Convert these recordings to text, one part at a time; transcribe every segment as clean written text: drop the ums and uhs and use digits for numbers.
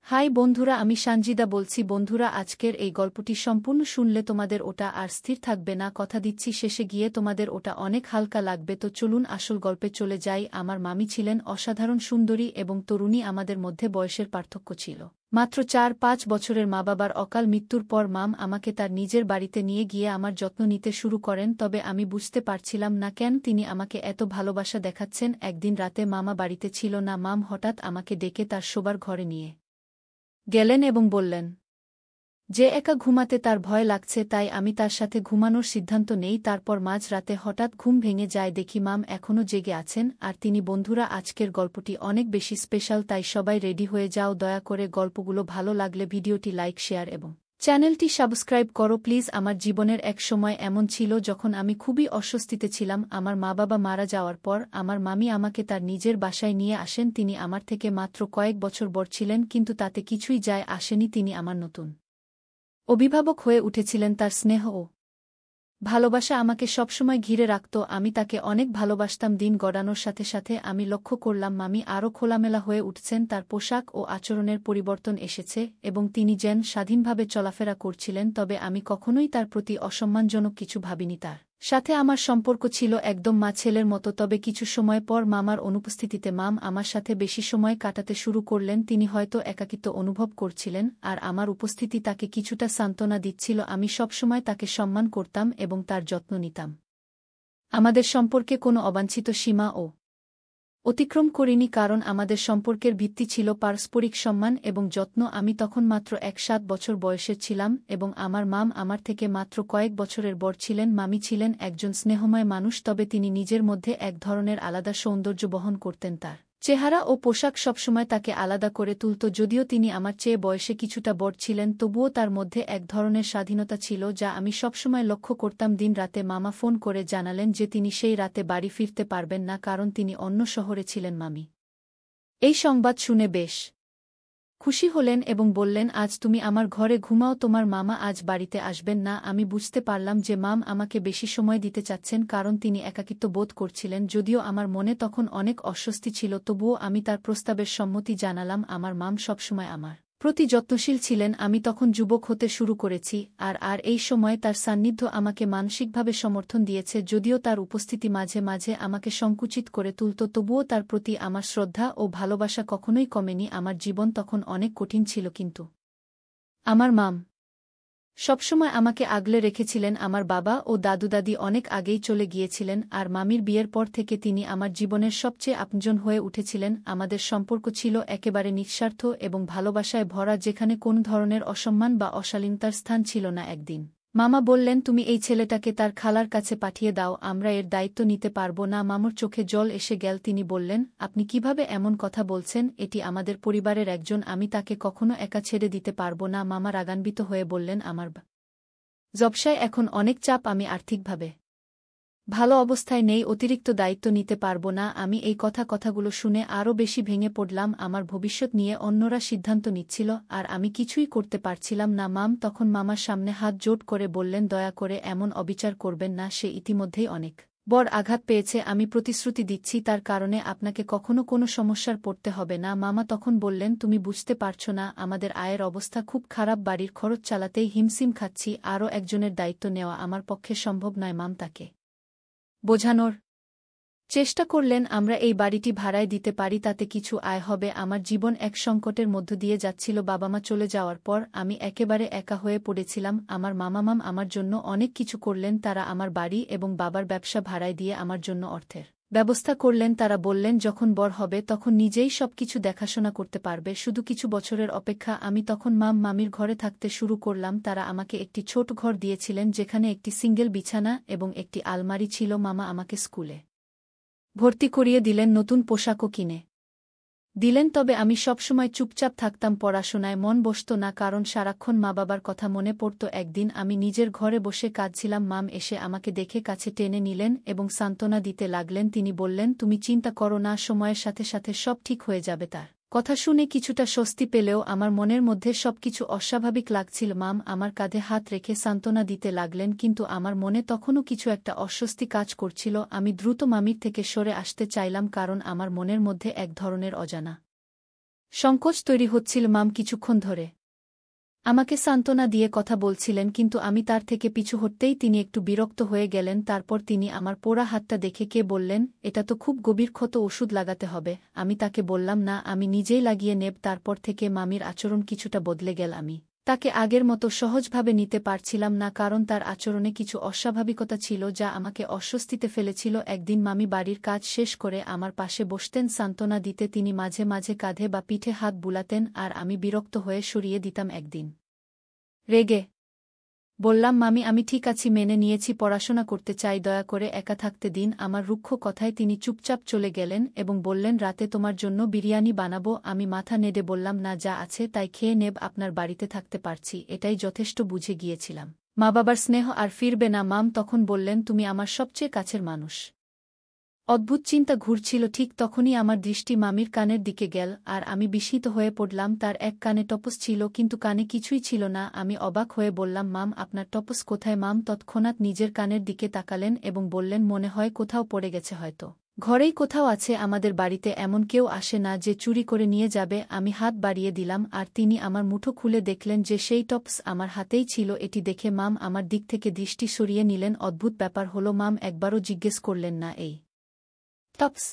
High বন্ধুরা, আমি সানজিদা বলছি। বন্ধুরা, আজকের এই গল্পটি সম্পূর্ণ শুনলে তোমাদের ওটা আর স্থির থাকবে না, কথা দিচ্ছি। শেষে গিয়ে তোমাদের ওটা অনেক হালকা লাগবে। তো চলুন আসল গল্পে চলে যাই। আমার মামি ছিলেন অসাধারণ সুন্দরী এবং তরুণী। আমাদের মধ্যে বয়সের পার্থক্য ছিল মাত্র 4-5 বছরের। মা বাবার অকাল মৃত্যুর পর মাম আমাকে তার নিজের বাড়িতে নিয়ে গিয়ে আমার যত্ন নিতে শুরু করেন। তবে আমি বুঝতে পারছিলাম না কেন তিনি আমাকে এত ভালোবাসা দেখাচ্ছেন। একদিন রাতে মামা বাড়িতে ছিল না। মাম হঠাৎ আমাকে ডেকে তার শোবার ঘরে নিয়ে গেলেন এবং বললেন যে একা ঘুমাতে তার ভয় লাগছে, তাই আমি তার সাথে ঘুমানোর সিদ্ধান্ত নেই। তারপর মাঝ রাতে হঠাৎ ঘুম ভেঙে যায়, দেখি মাম এখনও জেগে আছেন আর তিনি। বন্ধুরা, আজকের গল্পটি অনেক বেশি স্পেশাল, তাই সবাই রেডি হয়ে যাও। দয়া করে গল্পগুলো ভালো লাগলে ভিডিওটি লাইক, শেয়ার এবং চ্যানেলটি সাবস্ক্রাইব করো প্লিজ। আমার জীবনের এক সময় এমন ছিল যখন আমি খুবই অস্বস্তিতে ছিলাম। আমার মা বাবা মারা যাওয়ার পর আমার মামি আমাকে তার নিজের বাসায় নিয়ে আসেন। তিনি আমার থেকে মাত্র কয়েক বছর বড় ছিলেন, কিন্তু তাতে কিছুই যায় আসেনি। তিনি আমার নতুন অভিভাবক হয়ে উঠেছিলেন। তার স্নেহ ও ভালোবাসা আমাকে সবসময় ঘিরে রাখত। আমি তাকে অনেক ভালোবাসতাম। দিন গড়ানোর সাথে সাথে আমি লক্ষ্য করলাম মামি আরও খোলামেলা হয়ে উঠছেন। তার পোশাক ও আচরণের পরিবর্তন এসেছে এবং তিনি যেন স্বাধীনভাবে চলাফেরা করছিলেন। তবে আমি কখনোই তার প্রতি অসম্মানজনক কিছু ভাবিনি। তার সাথে আমার সম্পর্ক ছিল একদম মা ছেলের মতো। তবে কিছু সময় পর মামার অনুপস্থিতিতে মাম আমার সাথে বেশি সময় কাটাতে শুরু করলেন। তিনি হয়তো একাকিত্ব অনুভব করছিলেন আর আমার উপস্থিতি তাকে কিছুটা সান্ত্বনা দিচ্ছিল। আমি সবসময় তাকে সম্মান করতাম এবং তার যত্ন নিতাম। আমাদের সম্পর্কে কোনো অবাঞ্ছিত সীমা ও অতিক্রম করিনি, কারণ আমাদের সম্পর্কের ভিত্তি ছিল পারস্পরিক সম্মান এবং যত্ন। আমি তখন মাত্র 1-7 বছর বয়সের ছিলাম এবং আমার মাম আমার থেকে মাত্র কয়েক বছরের বড় ছিলেন। মামি ছিলেন একজন স্নেহময় মানুষ, তবে তিনি নিজের মধ্যে এক ধরনের আলাদা সৌন্দর্য বহন করতেন। তার চেহারা ও পোশাক সবসময় তাকে আলাদা করে তুলত। যদিও তিনি আমার চেয়ে বয়সে কিছুটা বড় ছিলেন, তবুও তার মধ্যে এক ধরনের স্বাধীনতা ছিল যা আমি সবসময় লক্ষ্য করতাম। দিন রাতে মামা ফোন করে জানালেন যে তিনি সেই রাতে বাড়ি ফিরতে পারবেন না, কারণ তিনি অন্য শহরে ছিলেন। মামি এই সংবাদ শুনে বেশ খুশি হলেন এবং বললেন, আজ তুমি আমার ঘরে ঘুমাও, তোমার মামা আজ বাড়িতে আসবেন না। আমি বুঝতে পারলাম যে মাম আমাকে বেশি সময় দিতে চাচ্ছেন, কারণ তিনি একাকিত্ব বোধ করছিলেন। যদিও আমার মনে তখন অনেক অস্বস্তি ছিল, তবুও আমি তার প্রস্তাবের সম্মতি জানালাম। আমার মাম সবসময় আমার প্রতি যত্নশীল ছিলেন। আমি তখন যুবক হতে শুরু করেছি আর এই সময়ে তার সান্নিধ্য আমাকে মানসিকভাবে সমর্থন দিয়েছে। যদিও তার উপস্থিতি মাঝে মাঝে আমাকে সংকুচিত করে তুলত, তবুও তার প্রতি আমার শ্রদ্ধা ও ভালোবাসা কখনোই কমেনি। আমার জীবন তখন অনেক কঠিন ছিল, কিন্তু আমার মাম সবসময় আমাকে আগলে রেখেছিলেন। আমার বাবা ও দাদু দাদি অনেক আগেই চলে গিয়েছিলেন আর মামির বিয়ের পর থেকে তিনি আমার জীবনের সবচেয়ে আপনজন হয়ে উঠেছিলেন। আমাদের সম্পর্ক ছিল একেবারে নিঃস্বার্থ এবং ভালোবাসায় ভরা, যেখানে কোন ধরনের অসম্মান বা অশালীনতার স্থান ছিল না। একদিন মামা বললেন, তুমি এই ছেলেটাকে তার খালার কাছে পাঠিয়ে দাও, আমরা এর দায়িত্ব নিতে পারব না। মামার চোখে জল এসে গেল। তিনি বললেন, আপনি কিভাবে এমন কথা বলছেন? এটি আমাদের পরিবারের একজন, আমি তাকে কখনো একা ছেড়ে দিতে পারব না। মামা রাগান্বিত হয়ে বললেন, আমার ব্যবসায় এখন অনেক চাপ, আমি আর্থিকভাবে ভালো অবস্থায় নেই, অতিরিক্ত দায়িত্ব নিতে পারব না। আমি এই কথাগুলো শুনে আরও বেশি ভেঙে পড়লাম। আমার ভবিষ্যৎ নিয়ে অন্যরা সিদ্ধান্ত নিচ্ছিল আর আমি কিছুই করতে পারছিলাম না। মাম তখন মামার সামনে হাত জোট করে বললেন, দয়া করে এমন অবিচার করবেন না, সে ইতিমধ্যেই অনেক বড় আঘাত পেয়েছে। আমি প্রতিশ্রুতি দিচ্ছি তার কারণে আপনাকে কখনো কোনো সমস্যার পড়তে হবে না। মামা তখন বললেন, তুমি বুঝতে পারছো না, আমাদের আয়ের অবস্থা খুব খারাপ, বাড়ির খরচ চালাতেই হিমশিম খাচ্ছি, আরও একজনের দায়িত্ব নেওয়া আমার পক্ষে সম্ভব নয়। মাম তাকে বোঝানোর চেষ্টা করলেন, আমরা এই বাড়িটি ভাড়ায় দিতে পারি, তাতে কিছু আয় হবে। আমার জীবন এক সংকটের মধ্য দিয়ে যাচ্ছিল। বাবা-মা চলে যাওয়ার পর আমি একেবারে একা হয়ে পড়েছিলাম। আমার মামামাম আমার জন্য অনেক কিছু করলেন। তারা আমার বাড়ি এবং বাবার ব্যবসা ভাড়ায় দিয়ে আমার জন্য অর্থের ব্যবস্থা করলেন। তারা বললেন, যখন বড় হবে তখন নিজেই সবকিছু দেখাশোনা করতে পারবে, শুধু কিছু বছরের অপেক্ষা। আমি তখন মামির ঘরে থাকতে শুরু করলাম। তারা আমাকে একটি ছোট ঘর দিয়েছিলেন, যেখানে একটি সিঙ্গেল বিছানা এবং একটি আলমারি ছিল। মামা আমাকে স্কুলে ভর্তি করিয়ে দিলেন, নতুন পোশাকও কিনে দিলেন। তবে আমি সবসময় চুপচাপ থাকতাম, পড়াশোনায় মন বসত না, কারণ সারাক্ষণ মা বাবার কথা মনে পড়ত। একদিন আমি নিজের ঘরে বসে কাঁদছিলাম। মাম এসে আমাকে দেখে কাছে টেনে নিলেন এবং সান্ত্বনা দিতে লাগলেন। তিনি বললেন, তুমি চিন্তা করো না, সময়ের সাথে সাথে সব ঠিক হয়ে যাবে। তার কথা শুনে কিছুটা স্বস্তি পেলেও আমার মনের মধ্যে সবকিছু অস্বাভাবিক লাগছিল। মাম আমার কাঁধে হাত রেখে সান্ত্বনা দিতে লাগলেন, কিন্তু আমার মনে তখনও কিছু একটা অস্বস্তি কাজ করছিল। আমি দ্রুত মামির থেকে সরে আসতে চাইলাম, কারণ আমার মনের মধ্যে এক ধরনের অজানা সংকোচ তৈরি হচ্ছিল মাম কিছুক্ষণ ধরে। আমাকে সান্ত্বনা দিয়ে কথা বলছিলেন কিন্তু আমি তার থেকে পিছু হটতেই তিনি একটু বিরক্ত হয়ে গেলেন। তারপর তিনি আমার পোড়া হাতটা দেখে কে বললেন, এটা তো খুব গভীর ক্ষত, ওষুধ লাগাতে হবে। আমি তাকে বললাম না, আমি নিজেই লাগিয়ে নেব। তারপর থেকে মামির আচরণ কিছুটা বদলে গেল। আমি তাকে আগের মতো সহজভাবে নিতে পারছিলাম না, কারণ তার আচরণে কিছু অস্বাভাবিকতা ছিল যা আমাকে অস্বস্তিতে ফেলেছিল। একদিন মামি বাড়ির কাজ শেষ করে আমার পাশে বসতেন সান্ত্বনা দিতে। তিনি মাঝে মাঝে কাঁধে বা পিঠে হাত বুলাতেন আর আমি বিরক্ত হয়ে সরিয়ে দিতাম। একদিন রেগে বললাম, মামি আমি ঠিক আছি, মেনে নিয়েছি, পড়াশোনা করতে চাই, দয়া করে একা থাকতে দিন। আমার রুক্ষ কথায় তিনি চুপচাপ চলে গেলেন এবং বললেন, রাতে তোমার জন্য বিরিয়ানি বানাবো। আমি মাথা নেড়ে বললাম, না, যা আছে তাই খেয়ে নেব, আপনার বাড়িতে থাকতে পারছি, এটাই যথেষ্ট। বুঝে গিয়েছিলাম মা বাবার স্নেহ আর ফিরবে না। মাম তখন বললেন, তুমি আমার সবচেয়ে কাছের মানুষ। অদ্ভুত চিন্তা ঘুরছিল। ঠিক তখনই আমার দৃষ্টি মামির কানের দিকে গেল আর আমি বিস্মিত হয়ে পড়লাম। তার এক কানে টপস ছিল কিন্তু কানে কিছুই ছিল না। আমি অবাক হয়ে বললাম, মাম আপনার টপস কোথায়? মাম তৎক্ষণাৎ নিজের কানের দিকে তাকালেন এবং বললেন, মনে হয় কোথাও পড়ে গেছে, হয়তো ঘরেই কোথাও আছে। আমাদের বাড়িতে এমন কেউ আসে না যে চুরি করে নিয়ে যাবে। আমি হাত বাড়িয়ে দিলাম আর তিনি আমার মুঠো খুলে দেখলেন যে সেই টপস আমার হাতেই ছিল। এটি দেখে মাম আমার দিক থেকে দৃষ্টি সরিয়ে নিলেন। অদ্ভুত ব্যাপার হলো, মাম একবারও জিজ্ঞেস করলেন না এই টপস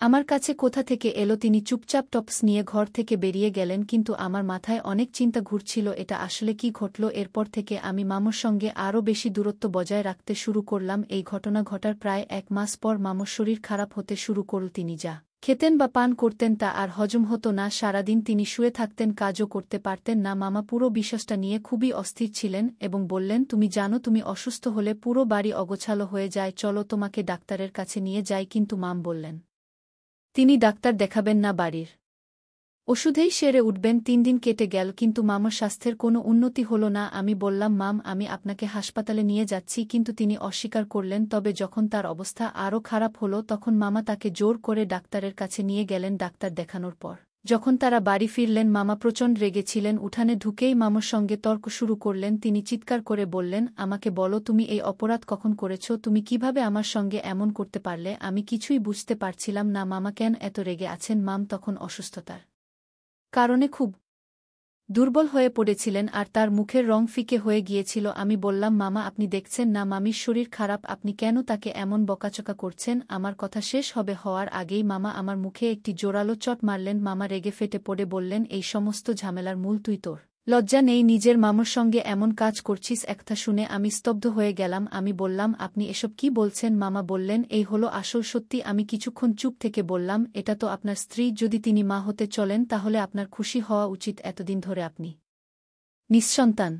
আমার কাছে কোথা থেকে এলো। তিনি চুপচাপ টপস নিয়ে ঘর থেকে বেরিয়ে গেলেন। কিন্তু আমার মাথায় অনেক চিন্তা ঘুরছিল, এটা আসলে কি ঘটল। এরপর থেকে আমি মামুর সঙ্গে আরও বেশি দূরত্ব বজায় রাখতে শুরু করলাম। এই ঘটনা ঘটার প্রায় 1 মাস পর মামুর শরীর খারাপ হতে শুরু করল। তিনি যা খেতেন বা পান করতেন তা আর হজম হতো না। সারাদিন তিনি শুয়ে থাকতেন, কাজও করতে পারতেন না। মামা পুরো বিষয়টা নিয়ে খুবই অস্থির ছিলেন এবং বললেন, তুমি জানো তুমি অসুস্থ হলে পুরো বাড়ি অগোছালো হয়ে যায়, চলো তোমাকে ডাক্তারের কাছে নিয়ে যাই। কিন্তু মাম বললেন তিনি ডাক্তার দেখাবেন না, বাড়ির ওষুধেই সেরে উঠবেন। 3 দিন কেটে গেল কিন্তু মামার স্বাস্থ্যের কোনো উন্নতি হলো না। আমি বললাম, মাম আমি আপনাকে হাসপাতালে নিয়ে যাচ্ছি, কিন্তু তিনি অস্বীকার করলেন। তবে যখন তার অবস্থা আরও খারাপ হলো তখন মামা তাকে জোর করে ডাক্তারের কাছে নিয়ে গেলেন। ডাক্তার দেখানোর পর যখন তারা বাড়ি ফিরলেন মামা প্রচণ্ড রেগেছিলেন। উঠানে ঢুকেই মামার সঙ্গে তর্ক শুরু করলেন। তিনি চিৎকার করে বললেন, আমাকে বলো তুমি এই অপরাধ কখন করেছ? তুমি কিভাবে আমার সঙ্গে এমন করতে পারলে? আমি কিছুই বুঝতে পারছিলাম না মামা কেন এত রেগে আছেন। মাম তখন অসুস্থতার কারণে খুব দুর্বল হয়ে পড়েছিলেন আর তার মুখের রং ফিকে হয়ে গিয়েছিল। আমি বললাম, মামা আপনি দেখছেন না মামির শরীর খারাপ, আপনি কেন তাকে এমন বকাচকা করছেন? আমার কথা শেষ হওয়ার আগেই মামা আমার মুখে একটি জোরালো চট মারলেন। মামা রেগে ফেটে পড়ে বললেন, এই সমস্ত ঝামেলার মূল তুই, তোর লজ্জা নেই? নিজের মামার সঙ্গে এমন কাজ করছিস? একটা শুনে আমি স্তব্ধ হয়ে গেলাম। আমি বললাম, আপনি এসব কি বলছেন? মামা বললেন, এই হলো আসল সত্যি। আমি কিছুক্ষণ চুপ থেকে বললাম, এটা তো আপনার স্ত্রী, যদি তিনি মা হতে চলেন তাহলে আপনার খুশি হওয়া উচিত। এতদিন ধরে আপনি নিঃসন্তান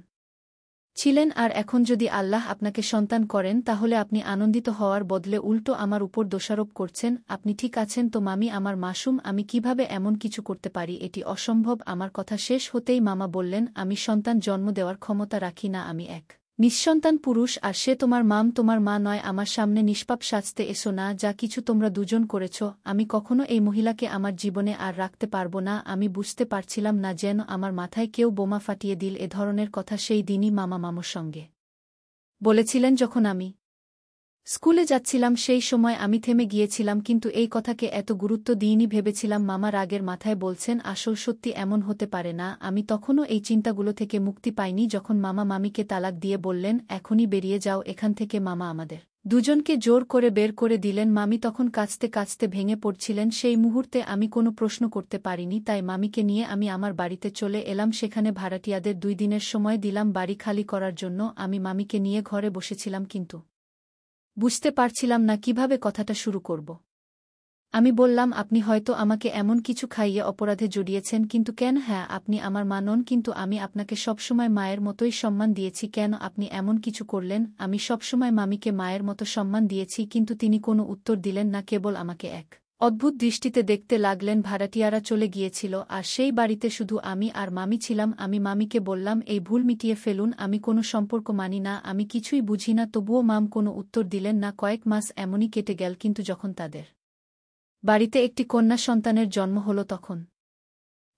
ছিলেন আর এখন যদি আল্লাহ আপনাকে সন্তান করেন তাহলে আপনি আনন্দিত হওয়ার বদলে উল্টো আমার উপর দোষারোপ করছেন। আপনি ঠিক আছেন তো? মামি আমার মাসুম, আমি কিভাবে এমন কিছু করতে পারি? এটি অসম্ভব। আমার কথা শেষ হতেই মামা বললেন, আমি সন্তান জন্ম দেওয়ার ক্ষমতা রাখি না, আমি এক নিঃসন্তান পুরুষ আর সে তোমার মাম, তোমার মা নয়। আমার সামনে নিষ্পাপ সাজতে এসো না। যা কিছু তোমরা দুজন করেছ, আমি কখনো এই মহিলাকে আমার জীবনে আর রাখতে পারব না। আমি বুঝতে পারছিলাম না যেন আমার মাথায় কেউ বোমা ফাটিয়ে দিল। এ ধরনের কথা সেই দিনই মামা মামুর সঙ্গে বলেছিলেন যখন আমি স্কুলে যাচ্ছিলাম। সেই সময় আমি থেমে গিয়েছিলাম, কিন্তু এই কথাকে এত গুরুত্ব দিইনি। ভেবেছিলাম মামা রাগের মাথায় বলছেন, আসল সত্যি এমন হতে পারে না। আমি তখনও এই চিন্তাগুলো থেকে মুক্তি পাইনি যখন মামা মামিকে তালাক দিয়ে বললেন, এখনই বেরিয়ে যাও এখান থেকে। মামা আমাদের দুজনকে জোর করে বের করে দিলেন। মামি তখন কাঁদতে কাঁদতে ভেঙে পড়ছিলেন। সেই মুহূর্তে আমি কোনো প্রশ্ন করতে পারিনি, তাই মামিকে নিয়ে আমি আমার বাড়িতে চলে এলাম। সেখানে ভাড়াটিয়াদের 2 দিনের সময় দিলাম বাড়ি খালি করার জন্য। আমি মামিকে নিয়ে ঘরে বসেছিলাম কিন্তু বুঝতে পারছিলাম না কিভাবে কথাটা শুরু করব। আমি বললাম, আপনি হয়তো আমাকে এমন কিছু খাইয়ে অপরাধে জড়িয়েছেন, কিন্তু কেন? হ্যাঁ, আপনি আমার মা নন, কিন্তু আমি আপনাকে সবসময় মায়ের মতোই সম্মান দিয়েছি। কেন আপনি এমন কিছু করলেন? আমি সবসময় মামিকে মায়ের মতো সম্মান দিয়েছি। কিন্তু তিনি কোনো উত্তর দিলেন না, কেবল আমাকে এক অদ্ভুত দৃষ্টিতে দেখতে লাগলেন। ভাড়াটিয়ারা চলে গিয়েছিল আর সেই বাড়িতে শুধু আমি আর মামি ছিলাম। আমি মামিকে বললাম, এই ভুল মিটিয়ে ফেলুন, আমি কোনো সম্পর্ক মানি না, আমি কিছুই বুঝি না। তবুও মাম কোনো উত্তর দিলেন না। কয়েক মাস এমনই কেটে গেল, কিন্তু যখন তাদের বাড়িতে একটি কন্যা সন্তানের জন্ম হলো তখন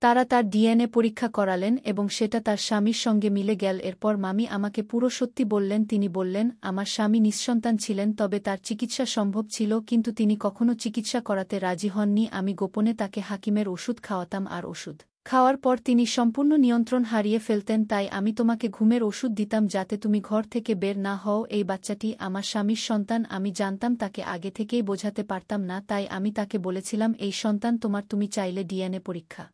তারা তার ডিএনএ পরীক্ষা করালেন এবং সেটা তার স্বামীর সঙ্গে মিলে গেল। এরপর মামি আমাকে পুরো সত্যি বললেন। তিনি বললেন, আমার স্বামী নিঃসন্তান ছিলেন, তবে তার চিকিৎসা সম্ভব ছিল, কিন্তু তিনি কখনো চিকিৎসা করাতে রাজি হননি। আমি গোপনে তাকে হাকিমের ওষুধ খাওয়াতাম, আর ওষুধ খাওয়ার পর তিনি সম্পূর্ণ নিয়ন্ত্রণ হারিয়ে ফেলতেন। তাই আমি তোমাকে ঘুমের ওষুধ দিতাম যাতে তুমি ঘর থেকে বের না হও। এই বাচ্চাটি আমার স্বামীর সন্তান। আমি জানতাম, তাকে আগে থেকেই বোঝাতে পারতাম না, তাই আমি তাকে বলেছিলাম, এই সন্তান তোমার, তুমি চাইলে ডিএনএ পরীক্ষা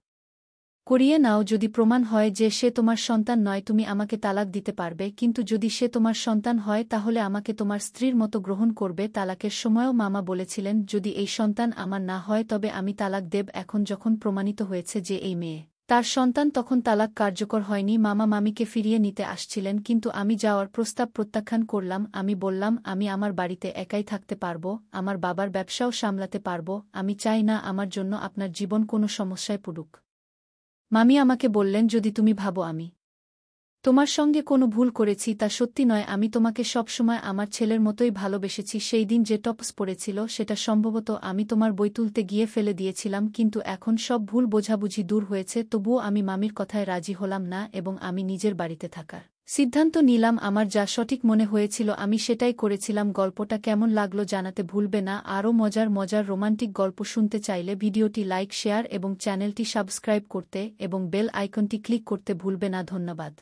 করিয়ে নাও। যদি প্রমাণ হয় যে সে তোমার সন্তান নয়, তুমি আমাকে তালাক দিতে পারবে, কিন্তু যদি সে তোমার সন্তান হয় তাহলে আমাকে তোমার স্ত্রীর মতো গ্রহণ করবে। তালাকের সময়ও মামা বলেছিলেন, যদি এই সন্তান আমার না হয় তবে আমি তালাক দেব। এখন যখন প্রমাণিত হয়েছে যে এই মেয়ে তার সন্তান, তখন তালাক কার্যকর হয়নি। মামা মামিকে ফিরিয়ে নিতে আসছিলেন, কিন্তু আমি যাওয়ার প্রস্তাব প্রত্যাখ্যান করলাম। আমি বললাম, আমি আমার বাড়িতে একাই থাকতে পারব, আমার বাবার ব্যবসাও সামলাতে পারব, আমি চাই না আমার জন্য আপনার জীবন কোনো সমস্যায় পড়ুক। মামি আমাকে বললেন, যদি তুমি ভাবো আমি তোমার সঙ্গে কোনো ভুল করেছি, তা সত্যি নয়। আমি তোমাকে সবসময় আমার ছেলের মতোই ভালোবেসেছি। সেই দিন যে টপস পড়েছিল সেটা সম্ভবত আমি তোমার বই তুলতে গিয়ে ফেলে দিয়েছিলাম, কিন্তু এখন সব ভুল বোঝাবুঝি দূর হয়েছে। তবুও আমি মামির কথায় রাজি হলাম না এবং আমি নিজের বাড়িতে থাকার সিদ্ধান্ত নিলাম। আমার যা সঠিক মনে হয়েছিল আমি সেটাই করেছিলাম। গল্পটা কেমন লাগলো জানাতে ভুলবে না। আরও মজার মজার রোমান্টিক গল্প শুনতে চাইলে ভিডিওটি লাইক, শেয়ার এবং চ্যানেলটি সাবস্ক্রাইব করতে এবং বেল আইকনটি ক্লিক করতে ভুলবে না। ধন্যবাদ।